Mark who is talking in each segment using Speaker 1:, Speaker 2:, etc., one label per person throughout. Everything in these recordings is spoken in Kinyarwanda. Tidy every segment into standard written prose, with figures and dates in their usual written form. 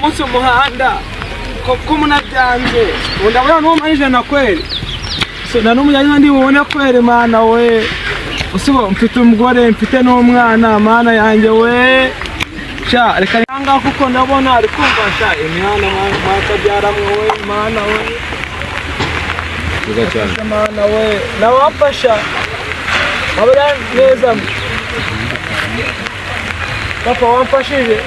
Speaker 1: munsi umuhanda ko munabyanze ndabona no mayijana kweli so na numujyanye ndi bubone kweli mana we usibo mfite umugore mfite n'umwana mana yanjye we sha reka yanga kuko ndabona ari kumva sha imihana makabyara mwe mana we cyane mana we nawapasha abara neza papa wampashije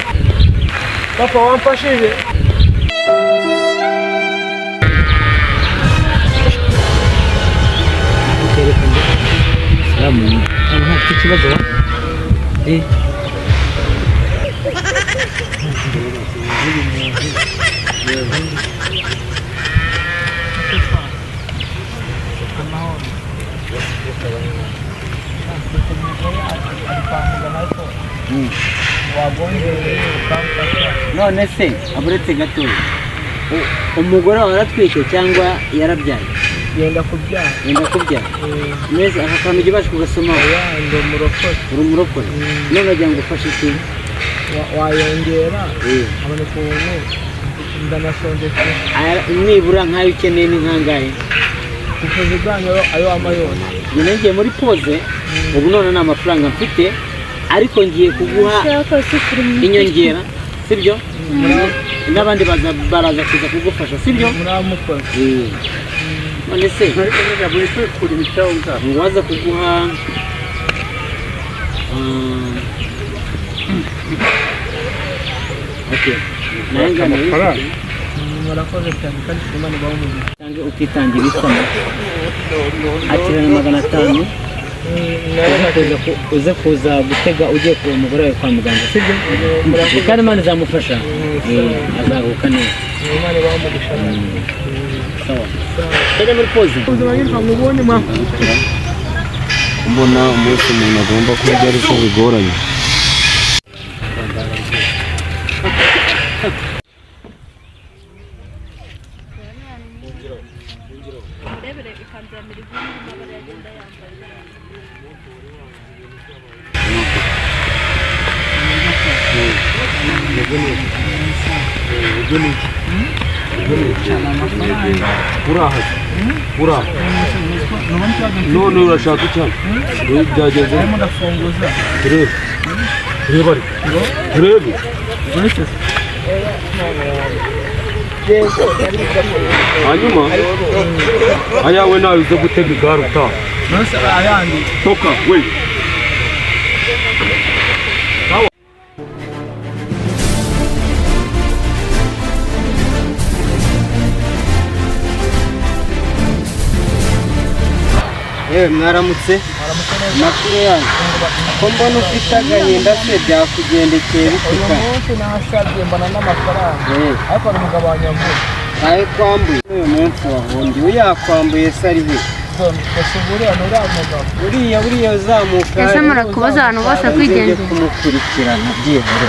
Speaker 2: nta kibazo none se aburetse gato umugore waratwishe cyangwa yarabyaye
Speaker 1: yenda kubyara
Speaker 2: neza aka kantu ugibasha kugasoma
Speaker 1: ndi
Speaker 2: umurokore none agira ngo ufashe iki
Speaker 1: wayongera abone kubuntu ndanasonje
Speaker 2: nibura nk'ayo ukeneye ni nkangahe
Speaker 1: ukoze bwanyo ayo amayona
Speaker 2: nyine ngiye muri pose ubu none nta mafaranga mfite ariko ngiye kuguha inyongera sibyo n'abandi baraza kuza kugufasha sibyo
Speaker 1: muramukoze
Speaker 2: none se waza kuguha okay nangana
Speaker 1: murakoze cyane kandi Imana bamuzi
Speaker 2: cyangwa utitangira isano akirana 500 uze kuza gutega ugiye ku mugore wawe kwa muganga sibyo kandi Imana izamufasha azahuka neza
Speaker 1: Imana bamugisha
Speaker 2: sawa tega muri pose
Speaker 3: mbona umunsi umuntu agomba kurya ariko bigoranye Ura none urashaka cyane byageze turebe hanyuma ayawe nawe uze gutega igare utaha toka we
Speaker 2: mwaramutse makuru yanyu ko mbona ufite agahinda se byakugendekeye bituka
Speaker 1: umunsi nashabye mbana n'amafaranga ariko ari umugabo wanyambuye
Speaker 2: ahe kwambuye uyu munsi wahombye uyakwambuye se ari he uriya uzamuka
Speaker 4: ese murakubaza abantu bose kwigenza
Speaker 2: kumukurikirana byihore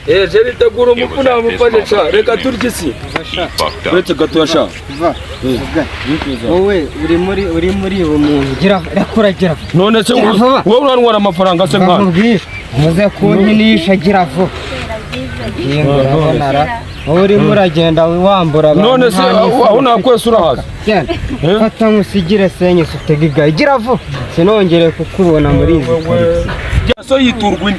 Speaker 3: jeri tegura umupfu namufashe cha reka turye isi uretse gato sha
Speaker 2: wowe uri muri uwo muntu gira gira
Speaker 3: none se wowe uranwara amafaranga se mwana
Speaker 2: muze kunyinisha gira vuba wowe urimo uragenda wambura
Speaker 3: none se aho nakwese urahaza
Speaker 2: fata nkusigire senye sutega gira vuba sinongere kukubona muri izi
Speaker 3: so yiturwa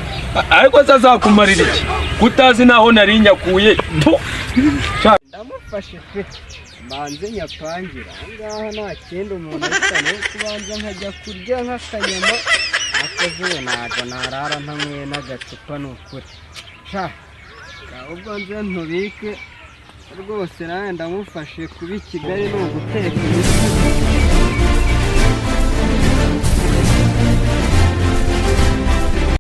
Speaker 3: ariko azakumarira iki kutazi naho nari nyakuye
Speaker 2: ndamufashe pe manze nyapangira ngaha nta kindi umuntu asane kubanza nkajya kurya nk'akanyama akoze naga narara ntamwe n'agacupa n'ukuri ubwo nze ntubike rwose nawe ndamufashe kuba i Kigali no guteka